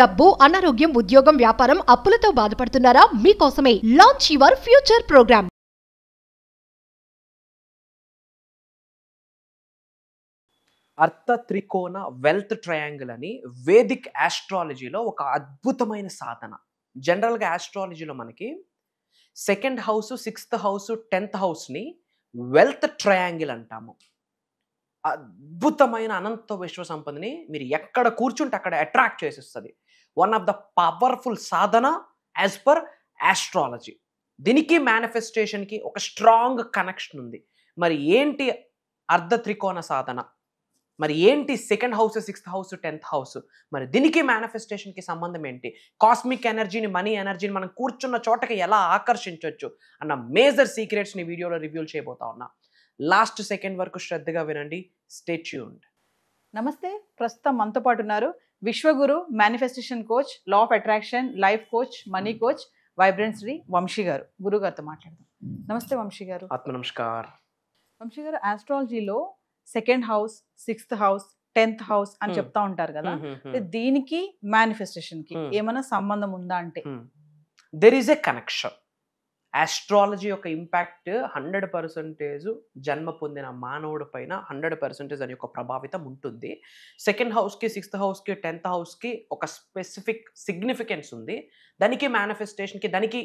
డబ్బు, అనారోగ్యం, ఉద్యోగం, వ్యాపారం, అప్పులతో బాధపడుతున్నారా? మీకోసమే లాంచ్ యువర్ ఫ్యూచర్ ప్రోగ్రామ్. అర్థ త్రికోణ వెల్త్ ట్రయాంగిల్ అని వేదిక్ ఆస్ట్రాలజీలో ఒక అద్భుతమైన సాధన. జనరల్గా ఆస్ట్రాలజీలో మనకి second house, 6th house, 10th హౌస్ని వెల్త్ ట్రయాంగిల్ అంటాము. అద్భుతమైన అనంత విశ్వ సంపదని మీరు ఎక్కడ కూర్చుంటే అక్కడ అట్రాక్ట్ చేసేస్తుంది. One of the powerful Sadhana as per astrology. దీనికి మేనిఫెస్టేషన్కి ఒక స్ట్రాంగ్ కనెక్షన్ ఉంది. మరి ఏంటి అర్ధ త్రికోణ సాధన? మరి ఏంటి second house, 6th house, 10th house? మరి దీనికి మేనిఫెస్టేషన్కి సంబంధం ఏంటి? కాస్మిక్ ఎనర్జీని, మనీ ఎనర్జీని మనం కూర్చున్న చోటకి ఎలా ఆకర్షించవచ్చు అన్న మేజర్ సీక్రెట్స్ని వీడియోలో రివ్యూల్ చేయబోతా ఉన్నా. లాస్ట్ సెకండ్ వరకు శ్రద్ధగా వినండి. Stay tuned. నమస్తే, ప్రస్తుతం మనతో పాటు ఉన్నారు విశ్వగురు, manifestation coach, law of attraction, life coach, money coach, vibrant Shri Vamshi గారు. గురువు గారితో మాట్లాడదాం. నమస్తే వంశీ గారు. ఆత్మ నమస్కార్. వంశీ గారు, ఆస్ట్రాలజీలో second house, 6th house, 10th house అని చెప్తా ఉంటారు కదా, దీనికి మేనిఫెస్టేషన్ కి ఏమైనా సంబంధం ఉందా అంటే? There is a connection. Astrology యొక్క ఇంపాక్ట్ 100% జన్మ పొందిన మానవుడి పైన 100% దాని యొక్క ప్రభావితం ఉంటుంది. సెకండ్ హౌస్కి, 6th హౌస్కి, 10th హౌస్కి ఒక స్పెసిఫిక్ సిగ్నిఫికెన్స్ ఉంది. దానికి మేనిఫెస్టేషన్కి, దానికి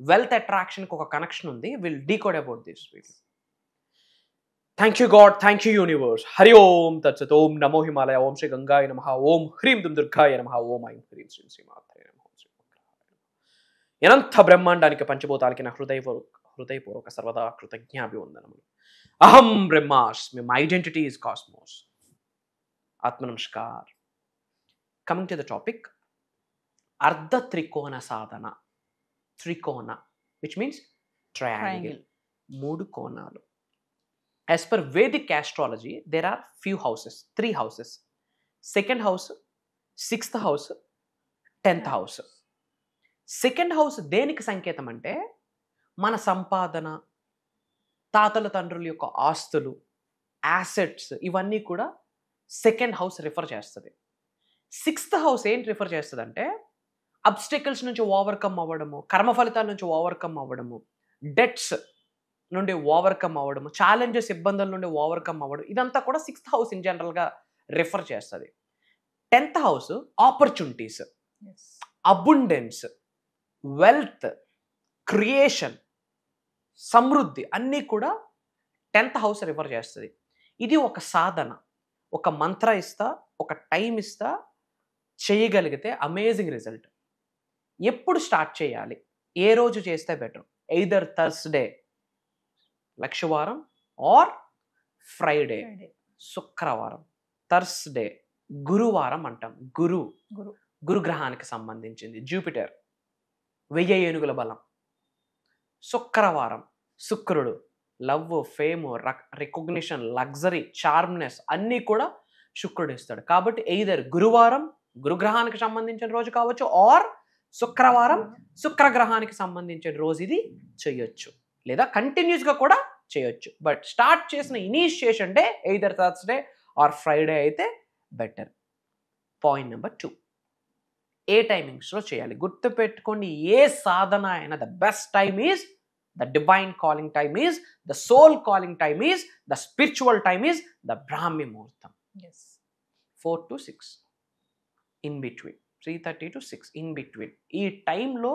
వెల్త్ అట్రాక్షన్కి ఒక కనెక్షన్ ఉంది. Will decode about this video. Thank you god, thank you universe. Hari ఓం తత్సత్. ఓం నమో హిమాలయ. ఓం శ్రీ గంగాయ నమః. ఓం హ్రీం దుం దుర్గాయ నమః. ఓం ఐం హ్రీం శ్రీం శ్రీమాత్రే నమః. అనంత బ్రహ్మాండానికి, పంచభూతాలకి నా హృదయపూర్వక సర్వదా కృతజ్ఞాభివందనములు. అహం బ్రహ్మాస్మి. My identity is cosmos. ఆత్మ నమస్కార్. కమింగ్ టు ద టాపిక్, అర్ధ త్రికోణ సాధన. త్రికోణ విచ్ మీన్స్ ట్రయాంగిల్, 3 కోణాలు. As per Vedic astrology, there are few houses, 3 houses. Second house, 6th house, 10th house. Second house దేనికి సంకేతం అంటే మన సంపాదన, తాతల తండ్రుల యొక్క ఆస్తులు, యాసెట్స్, ఇవన్నీ కూడా సెకండ్ హౌస్ రిఫర్ చేస్తుంది. 6th హౌస్ ఏంటి రిఫర్ చేస్తుంది అంటే అబ్స్టెకల్స్ నుంచి ఓవర్కమ్ అవ్వడము, కర్మ ఫలితాల నుంచి ఓవర్కమ్ అవ్వడము, డెట్స్ నుండి ఓవర్కమ్ అవ్వడము, ఛాలెంజెస్, ఇబ్బందుల నుండి ఓవర్కమ్ అవ్వడం, ఇదంతా కూడా 6th హౌస్ ఇన్ జనరల్గా రిఫర్ చేస్తుంది. 10th house opportunities, abundance, wealth, creation, సమృద్ధి అన్నీ కూడా 10th హౌస్ రిఫర్ చేస్తుంది. ఇది ఒక సాధన. ఒక మంత్ర ఇస్తా, ఒక టైం ఇస్తా, చేయగలిగితే అమేజింగ్ రిజల్ట్. ఎప్పుడు స్టార్ట్ చేయాలి, ఏ రోజు చేస్తే బెటర్? ఎయిదర్ థర్స్డే లక్షవారం ఆర్ ఫ్రైడే శుక్రవారం. థర్స్డే గురువారం అంటాం. గురుగ్రహానికి సంబంధించింది, జూపిటర్, 1000 ఏనుగుల బలం. శుక్రవారం శుక్రుడు, లవ్, ఫేమ్, రికగ్నిషన్, లగ్జరీ, చార్మ్నెస్ అన్నీ కూడా శుక్రుడు ఇస్తాడు. కాబట్టి ఎయిదర్ గురువారం గురుగ్రహానికి సంబంధించిన రోజు కావచ్చు, ఆర్ శుక్రవారం శుక్రగ్రహానికి సంబంధించిన రోజు ఇది చేయొచ్చు, లేదా కంటిన్యూస్గా కూడా చేయొచ్చు. బట్ స్టార్ట్ చేసిన initiation day either Thursday or Friday అయితే బెటర్. పాయింట్ నెంబర్ 2, ఏ టైమింగ్స్లో చేయాలి? గుర్తుపెట్టుకోండి, ఏ సాధన అయినా the best time is the divine calling time is the soul calling time is the spiritual time is the బ్రాహ్మీ ముహూర్తం. 4 to 6 in between, 3:30 to 6 in between. ఈ టైంలో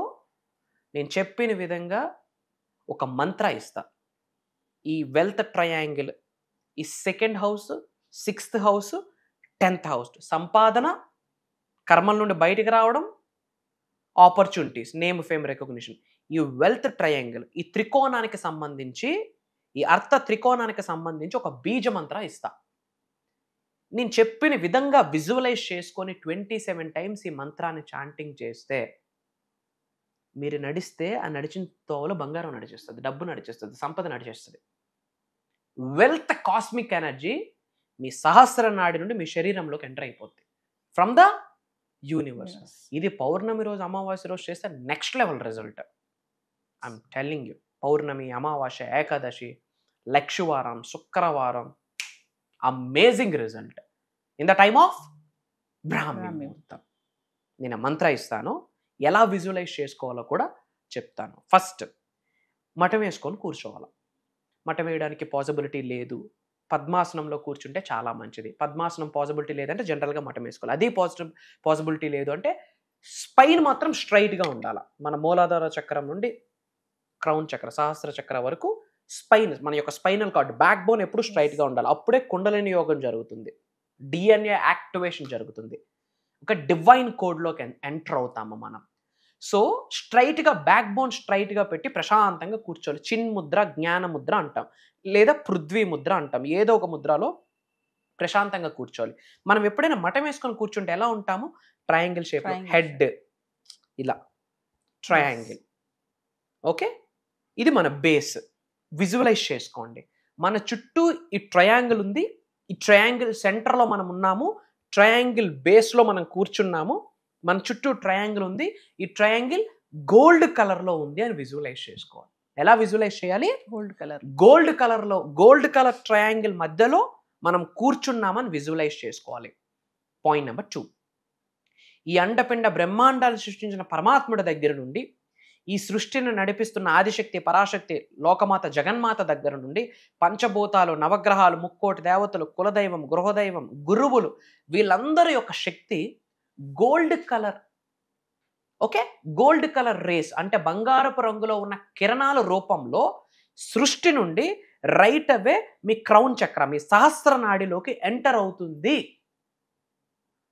నేను చెప్పిన విధంగా ఒక మంత్ర ఇస్తా. ఈ వెల్త్ ట్రయాంగిల్, ఈ second house, 6th house, 10th house, సంపాదన, కర్మల నుండి బయటికి రావడం, ఆపర్చునిటీస్, నేమ్, ఫేమ్, రికగ్నిషన్, ఈ వెల్త్ ట్రయాంగిల్, ఈ త్రికోణానికి సంబంధించి, ఈ అర్థ త్రికోణానికి సంబంధించి ఒక బీజ మంత్ర ఇస్తా. నేను చెప్పిన విధంగా విజువలైజ్ చేసుకొని 27 టైమ్స్ ఈ మంత్రాన్ని చాంటింగ్ చేస్తే మీరు నడిస్తే ఆ నడిచిన తోవలో బంగారం నడిచేస్తుంది, డబ్బు నడిచేస్తుంది, సంపద నడిచేస్తుంది. వెల్త్ కాస్మిక్ ఎనర్జీ మీ సహస్ర నాడి నుండి మీ శరీరంలోకి ఎంటర్ అయిపోద్ది ఫ్రమ్ ద యూనివర్స్. ఇది పౌర్ణమి రోజు, అమావాస్య రోజు చేస్తే next level result. I'm telling you. పౌర్ణమి, అమావాస్య, ఏకాదశి, లక్షవారం, శుక్రవారం, amazing result in the time of బ్రాహ్మీ ముహూర్తం. నేను మంత్ర ఇస్తాను, ఎలా విజువలైజ్ చేసుకోవాలో కూడా చెప్తాను. ఫస్ట్ మఠం వేసుకొని కూర్చోవాలి. మఠం వేయడానికి పాసిబిలిటీ లేదు, పద్మాసనంలో కూర్చుంటే చాలా మంచిది. పద్మాసనం పాసిబిలిటీ లేదంటే జనరల్గా మఠం వేసుకోవాలి. అదే పాసిబిలిటీ లేదు అంటే స్పైన్ మాత్రం స్ట్రైట్గా ఉండాలి. మన మూలాధార చక్రం నుండి క్రౌన్ చక్ర, సహస్ర చక్ర వరకు స్పైన్, మన యొక్క స్పైనల్ కార్డ్, బ్యాక్ బోన్ ఎప్పుడు స్ట్రైట్గా ఉండాలి. అప్పుడే కుండలిని యోగం జరుగుతుంది, డిఎన్ఏ యాక్టివేషన్ జరుగుతుంది, ఒక డివైన్ కోడ్లోకి ఎంటర్ అవుతాము మనం. సో స్ట్రైట్గా బ్యాక్ బోన్ స్ట్రైట్గా పెట్టి ప్రశాంతంగా కూర్చోవాలి. చిన్ ముద్ర, జ్ఞాన ముద్ర అంటాం, లేదా పృథ్వీ ముద్ర అంటాం. ఏదో ఒక ముద్రలో ప్రశాంతంగా కూర్చోవాలి. మనం ఎప్పుడైనా మఠం వేసుకొని కూర్చుంటే ఎలా ఉంటాము? ట్రయాంగిల్ షేప్, హెడ్ ఇలా ట్రయాంగిల్. ఓకే, ఇది మన బేస్. విజువలైజ్ చేసుకోండి. మన చుట్టూ ఈ ట్రయాంగిల్ ఉంది, ఈ ట్రయాంగిల్ సెంటర్లో మనం ఉన్నాము, ట్రయాంగిల్ బేస్లో మనం కూర్చున్నాము, మన చుట్టూ ట్రయాంగిల్ ఉంది, ఈ ట్రయాంగిల్ గోల్డ్ కలర్లో ఉంది అని విజువలైజ్ చేసుకోవాలి. ఎలా విజువలైజ్ చేయాలి? గోల్డ్ కలర్లో, గోల్డ్ కలర్ ట్రయాంగిల్ మధ్యలో మనం కూర్చున్నామని విజువలైజ్ చేసుకోవాలి. పాయింట్ నెంబర్ 2, ఈ అండపిండ బ్రహ్మాండాలు సృష్టించిన పరమాత్ముడి దగ్గర నుండి, ఈ సృష్టిని నడిపిస్తున్న ఆదిశక్తి, పరాశక్తి, లోకమాత, జగన్మాత దగ్గర నుండి, పంచభూతాలు, నవగ్రహాలు, ముక్కోటి దేవతలు, కులదైవం, గృహదైవం, గురువులు, వీళ్ళందరి యొక్క శక్తి gold colour. Okay, gold colour rays అంటే బంగారపు రంగులో ఉన్న కిరణాల రూపంలో సృష్టి నుండి రైట్ అవే మీ క్రౌన్ చక్ర, మీ సహస్ర నాడిలోకి ఎంటర్ అవుతుంది.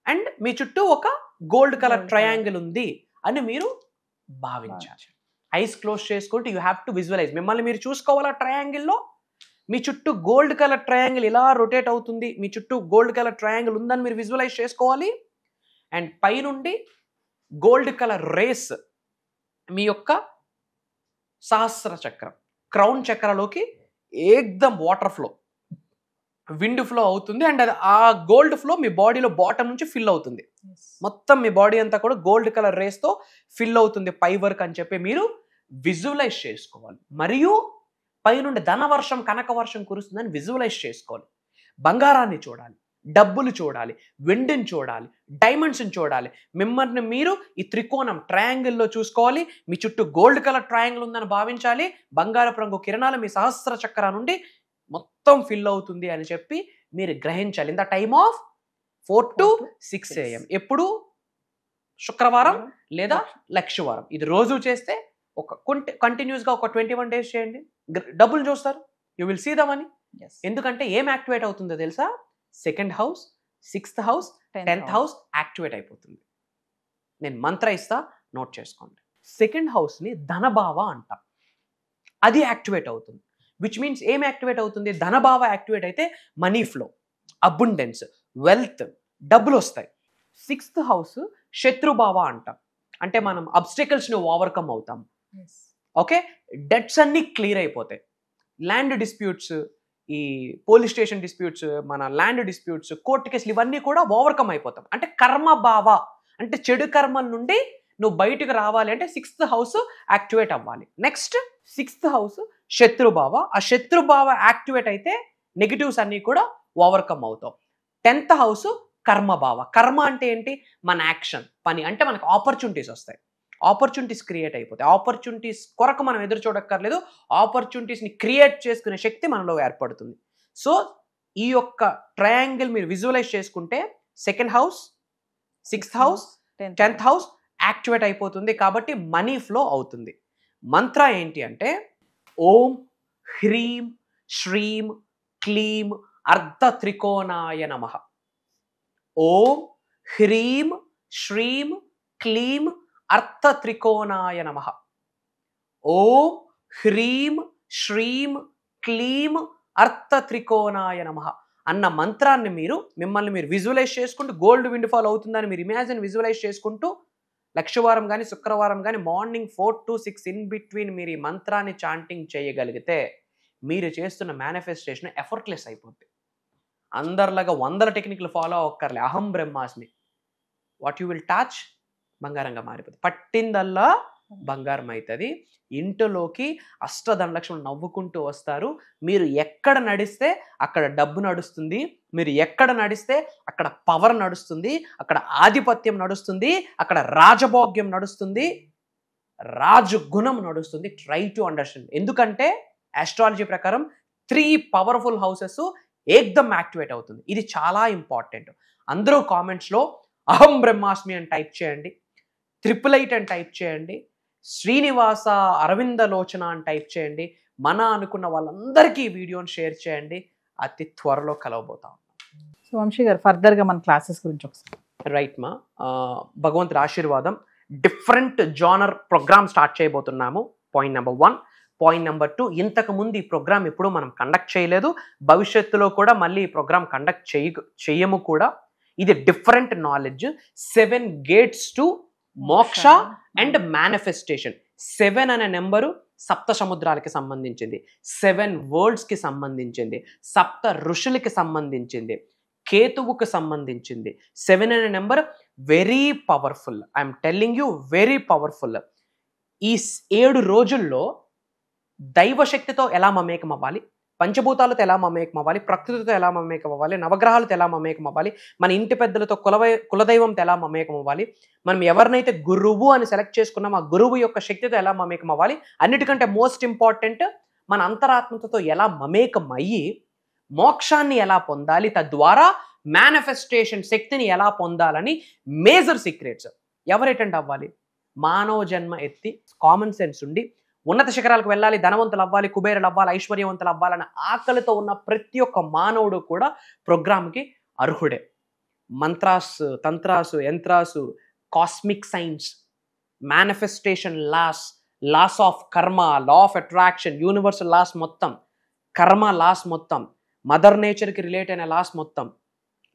అండ్ మీ చుట్టూ ఒక గోల్డ్ కలర్ ట్రయాంగిల్ ఉంది అని మీరు భావించాలి. ఐస్ క్లోజ్ చేసుకుంటూ యూ హ్యావ్ టు విజువలైజ్. మిమ్మల్ని మీరు చూసుకోవాలా ట్రయాంగిల్లో. మీ చుట్టూ గోల్డ్ కలర్ ట్రయాంగిల్ ఇలా రొటేట్ అవుతుంది, మీ చుట్టూ గోల్డ్ కలర్ ట్రయాంగిల్ ఉందని మీరు విజువలైజ్ చేసుకోవాలి. అండ్ పైనుండి గోల్డ్ కలర్ రేస్ మీ యొక్క సహస్ర చక్రం, క్రౌన్ చక్రలోకి ఏకదం వాటర్ ఫ్లో, విండ్ ఫ్లో అవుతుంది. అండ్ అది ఆ గోల్డ్ ఫ్లో మీ బాడీలో బాటమ్ నుంచి ఫిల్ అవుతుంది. మొత్తం మీ బాడీ అంతా కూడా గోల్డ్ కలర్ రేస్తో ఫిల్ అవుతుంది పై వరకు అని చెప్పి మీరు విజువలైజ్ చేసుకోవాలి. మరియు పైనుండి ధనవర్షం, కనక వర్షం కురుస్తుందని విజువలైజ్ చేసుకోవాలి. బంగారాన్ని చూడాలి, డబ్బులు చూడాలి, వెండిని చూడాలి, డైమండ్స్ని చూడాలి. మిమ్మల్ని మీరు ఈ త్రికోణం ట్రయాంగిల్లో చూసుకోవాలి. మీ చుట్టూ గోల్డ్ కలర్ ట్రయాంగిల్ ఉందని భావించాలి. బంగారపు రంగు కిరణాలు మీ సహస్ర చక్ర నుండి మొత్తం ఫిల్ అవుతుంది అని చెప్పి మీరు గ్రహించాలి. In the time of 4 to 6 AM. ఎప్పుడు? శుక్రవారం లేదా లక్షవారం. ఇది రోజు చేస్తే ఒక కంటిన్యూస్గా ఒక 21 days చేయండి, డబ్బులు చూస్తారు. You will see the money. ఎందుకంటే ఏం యాక్టివేట్ అవుతుందో తెలుసా? 2nd house, 6th house, 10th house activate అయిపోతుంది. నేను మంత్ర ఇస్తా, నోట్ చేసుకోండి. 2nd హౌస్ని ధనభావ అంటాం, అది యాక్టివేట్ అవుతుంది. విచ్ మీన్స్ ఏం యాక్టివేట్ అవుతుంది? ధనభావ యాక్టివేట్ అయితే మనీ ఫ్లో, అబుండెన్స్, వెల్త్, డబ్బులు వస్తాయి. 6th హౌస్ శత్రుభావ అంటాం, అంటే మనం అబ్స్టికల్స్ని ఓవర్కమ్ అవుతాం. ఓకే, డెట్స్ అన్నీ క్లియర్ అయిపోతాయి. ల్యాండ్ డిస్ప్యూట్స్, ఈ పోలీస్ స్టేషన్ డిస్ప్యూట్స్, మన ల్యాండ్ డిస్ప్యూట్స్, కోర్టు కేసులు, ఇవన్నీ కూడా ఓవర్కమ్ అయిపోతాం. అంటే కర్మభావ, అంటే చెడు కర్మల నుండి నువ్వు బయటకు రావాలి అంటే 6th హౌస్ యాక్టివేట్ అవ్వాలి. నెక్స్ట్ 6th హౌస్ శత్రుభావ. ఆ శత్రుభావ యాక్టివేట్ అయితే నెగిటివ్స్ అన్నీ కూడా ఓవర్కమ్ అవుతాం. 10th house కర్మభావ. కర్మ అంటే ఏంటి? మన యాక్షన్, పని. అంటే మనకు ఆపర్చునిటీస్ వస్తాయి, ఆపర్చునిటీస్ క్రియేట్ అయిపోతాయి. ఆపర్చునిటీస్ కొరకు మనం ఎదురు చూడక్కర్లేదు, ఆపర్చునిటీస్ని క్రియేట్ చేసుకునే శక్తి మనలో ఏర్పడుతుంది. సో ఈ యొక్క ట్రయాంగిల్ మీరు విజువలైజ్ చేసుకుంటే 2nd house, 6th house, 10th house activate అయిపోతుంది. కాబట్టి మనీ ఫ్లో అవుతుంది. మంత్ర ఏంటి అంటే ఓం హ్రీం శ్రీం క్లీం అర్ధ త్రికోణాయ నమః. ఓం హ్రీం శ్రీం క్లీం అర్థ త్రికోణాయ నమః. ఓం హ్రీం శ్రీం క్లీం అర్థ త్రికోణాయ నమః అన్న మంత్రాన్ని మిమ్మల్ని మీరు విజువలైజ్ చేసుకుంటూ, గోల్డ్ విండ్ ఫాల్ అవుతుందని మీరు ఇమాజిన్ విజువలైజ్ చేసుకుంటూ, లక్షవారం కానీ శుక్రవారం కానీ మార్నింగ్ 4 to 6 ఇన్ బిట్వీన్ మీరు ఈ మంత్రాన్ని చాంటింగ్ చేయగలిగితే మీరు చేస్తున్న మేనిఫెస్టేషన్ ఎఫర్ట్లెస్ అయిపోద్ది. అందరిలాగా 100 టెక్నిక్లు ఫాలో అవ్వక్కర్లే. అహం బ్రహ్మాస్మి, వాట్ యూ విల్ టచ్ బంగారంగా మారిపోతుంది. పట్టిందల్లా బంగారం అవుతుంది. ఇంటిలోకి అష్టధనలక్ష్ములు నవ్వుకుంటూ వస్తారు. మీరు ఎక్కడ నడిస్తే అక్కడ డబ్బు నడుస్తుంది, మీరు ఎక్కడ నడిస్తే అక్కడ పవర్ నడుస్తుంది, అక్కడ ఆధిపత్యం నడుస్తుంది, అక్కడ రాజభోగ్యం నడుస్తుంది, రాజగుణం నడుస్తుంది. Try to understand. ఎందుకంటే ఆస్ట్రాలజీ ప్రకారం 3 పవర్ఫుల్ హౌసెస్ ఏకదమ్ యాక్టివేట్ అవుతుంది. ఇది చాలా ఇంపార్టెంట్. అందరూ కామెంట్స్లో అహం బ్రహ్మాస్మి అని టైప్ చేయండి, 888 అని టైప్ చేయండి, శ్రీనివాస అరవింద లోచన అని టైప్ చేయండి. మన అనుకున్న వాళ్ళందరికీ ఈ వీడియోని షేర్ చేయండి. అతి త్వరలో కలవబోతాం. సో వంశీ గారు ఫర్దర్గా మన క్లాసెస్ గురించి ఒకసారి. రైట్ మా, భగవంతుడి ఆశీర్వాదం. డిఫరెంట్ జానర్ ప్రోగ్రామ్ స్టార్ట్ చేయబోతున్నాము. Point number 1. పాయింట్ నెంబర్ 2, ఇంతకు ముందు ఈ ప్రోగ్రామ్ ఎప్పుడూ మనం కండక్ట్ చేయలేదు, భవిష్యత్తులో కూడా మళ్ళీ ఈ ప్రోగ్రామ్ కండక్ట్ చేయము కూడా. ఇది డిఫరెంట్ నాలెడ్జ్. 7 gates టు మోక్ష అండ్ మేనిఫెస్టేషన్. 7 అనే నెంబరు సప్త సముద్రాలకి సంబంధించింది, 7 worldsకి సంబంధించింది, సప్త ఋషులకి సంబంధించింది, కేతువుకు సంబంధించింది. 7 అనే number very powerful. I'm telling you, very powerful. ఈ 7 రోజుల్లో దైవశక్తితో ఎలా మమేకం అవ్వాలి, పంచభూతాలతో ఎలా మమేకం అవ్వాలి, ప్రకృతితో ఎలా మమేకం అవ్వాలి, నవగ్రహాలతో ఎలా మమేకం అవ్వాలి, మన ఇంటి పెద్దలతో కులదైవంతో ఎలా మమేకం అవ్వాలి, మనం ఎవరినైతే గురువు అని సెలెక్ట్ చేసుకున్నామో ఆ గురువు యొక్క శక్తితో ఎలా మమేకం అవ్వాలి, అన్నిటికంటే మోస్ట్ ఇంపార్టెంట్ మన అంతరాత్మతో ఎలా మమేకం అయ్యి మోక్షాన్ని ఎలా పొందాలి, తద్వారా మేనిఫెస్టేషన్ శక్తిని ఎలా పొందాలని మేజర్ సీక్రెట్స్. ఎవరు అటెండ్ అవ్వాలి? మానవ జన్మ ఎత్తి కామన్ సెన్స్ ఉండి ఉన్నత శిఖరాలకు వెళ్ళాలి, ధనవంతులు అవ్వాలి, కుబేరులు అవ్వాలి, ఐశ్వర్యవంతులు అవ్వాలన్న ఆకలితో ఉన్న ప్రతి ఒక్క మానవుడు కూడా ప్రోగ్రామ్కి అర్హుడే. మంత్రాస్, తంత్రాసు, యంత్రాసు, cosmic science, manifestation laws of కర్మ, law of attraction, universal laws మొత్తం, కర్మ లాస్ మొత్తం, మదర్ నేచర్కి రిలేట్ అయిన లాస్ మొత్తం,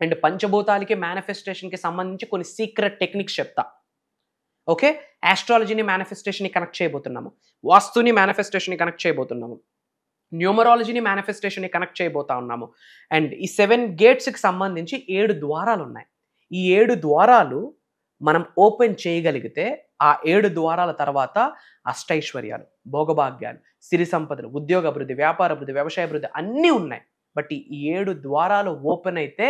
అండ్ పంచభూతాలకి మేనిఫెస్టేషన్కి సంబంధించి కొన్ని సీక్రెట్ టెక్నిక్స్ చెప్తా. ఓకే, ఆస్ట్రాలజీని మేనిఫెస్టేషన్ని కనెక్ట్ చేయబోతున్నాము, వాస్తుని మేనిఫెస్టేషన్ని కనెక్ట్ చేయబోతున్నాము, న్యూమరాలజీని మేనిఫెస్టేషన్ని కనెక్ట్ చేయబోతా ఉన్నాము. అండ్ ఈ 7 గేట్స్కి సంబంధించి 7 ద్వారాలు ఉన్నాయి. ఈ 7 ద్వారాలు మనం ఓపెన్ చేయగలిగితే ఆ 7 ద్వారాల తర్వాత అష్టైశ్వర్యాలు, భోగభాగ్యాలు, సిరి సంపదలు, ఉద్యోగ అభివృద్ధి, వ్యాపార అభివృద్ధి, వ్యవసాయ అభివృద్ధి అన్నీ ఉన్నాయి. బట్ ఈ 7 ద్వారాలు ఓపెన్ అయితే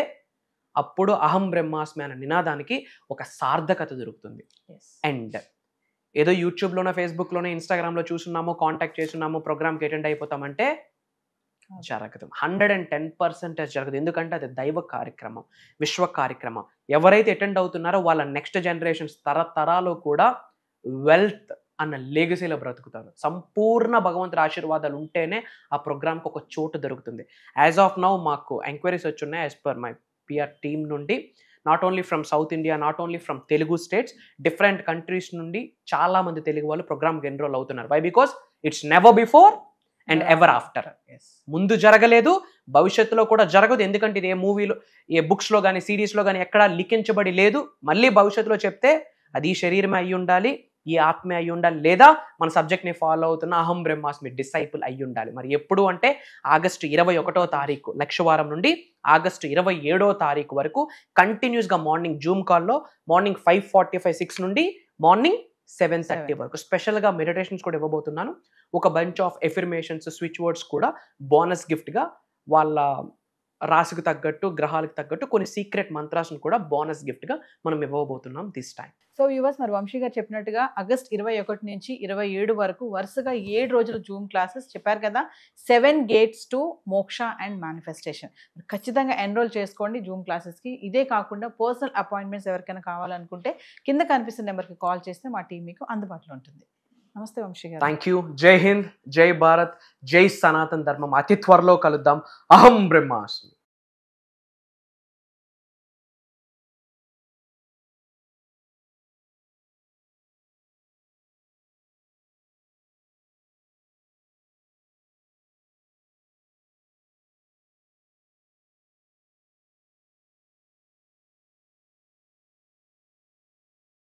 అప్పుడు అహం బ్రహ్మాస్మి అనే నినాదానికి ఒక సార్థకత దొరుకుతుంది. అండ్ ఏదో యూట్యూబ్లోనో, ఫేస్బుక్లోనో, ఇన్స్టాగ్రామ్లో చూస్తున్నాము, కాంటాక్ట్ చేస్తున్నాము, ప్రోగ్రామ్కి అటెండ్ అయిపోతామంటే జరగదు. 110% జరగదు. ఎందుకంటే అది దైవ కార్యక్రమం, విశ్వ కార్యక్రమం. ఎవరైతే అటెండ్ అవుతున్నారో వాళ్ళ నెక్స్ట్ జనరేషన్స్ తరతరాలు కూడా వెల్త్ అన్న లెగసీలో బ్రతుకుతారు. సంపూర్ణ భగవంతుడి ఆశీర్వాదాలు ఉంటేనే ఆ ప్రోగ్రామ్కి ఒక చోటు దొరుకుతుంది. యాజ్ ఆఫ్ నౌ మాకు ఎంక్వైరీస్ వచ్చున్నాయి as per my PR team నుండి. Not only from South India, not only from Telugu states, different countries నుండి చాలా మంది తెలుగు వాళ్ళు ప్రోగ్రామ్కి ఎన్రోల్ అవుతున్నారు. Why? Because it's never before and ever after. ముందు జరగలేదు, భవిష్యత్తులో కూడా జరగదు. ఎందుకంటే ఇది ఏ మూవీలో, ఏ బుక్స్లో కానీ, సిరీస్లో కానీ ఎక్కడా లిఖించబడి లేదు. మళ్ళీ భవిష్యత్తులో చెప్తే అది ఈ శరీరమే అయి ఉండాలి, ఈ ఆత్మే అయి ఉండాలి, లేదా మన సబ్జెక్ట్ని ఫాలో అవుతున్న అహం బ్రహ్మాస్మి డిసైపుల్ అయి ఉండాలి. మరి ఎప్పుడు అంటే ఆగస్టు 21వ తారీఖు లక్షవారం నుండి ఆగస్టు 27వ తారీఖు వరకు కంటిన్యూస్గా మార్నింగ్ జూమ్ కాల్లో మార్నింగ్ 5:45, 6 నుండి మార్నింగ్ 7:30 వరకు స్పెషల్గా మెడిటేషన్స్ కూడా ఇవ్వబోతున్నాను. ఒక bunch of affirmations, switch words కూడా బోనస్ గిఫ్ట్గా, వాళ్ళ రాశికి తగ్గట్టు, గ్రహాలకు తగ్గట్టు కొన్ని సీక్రెట్ మంత్రాలను కూడా బోనస్ గిఫ్ట్గా మనం ఇవ్వబోతున్నాం దిస్ టైం. సో యువర్స్, మరి వంశీ గారు చెప్పినట్టుగా ఆగస్ట్ 21 నుంచి 27 వరకు వరుసగా 7 రోజులు జూమ్ క్లాసెస్ చెప్పారు కదా. 7 gates టు మోక్ష అండ్ మేనిఫెస్టేషన్. ఖచ్చితంగా ఎన్రోల్ చేసుకోండి జూమ్ క్లాసెస్కి. ఇదే కాకుండా పర్సనల్ అపాయింట్మెంట్స్ ఎవరికైనా కావాలనుకుంటే కింద కనిపిస్తున్న నెంబర్కి కాల్ చేస్తే మా టీం మీకు అందుబాటులో ఉంటుంది. నమస్తే వంశీ గారు. Thank you. జై హింద్, జై భారత్, జై సనాతన్ ధర్మం. అతి త్వరలో కలుద్దాం. అహం బ్రహ్మాస్మి.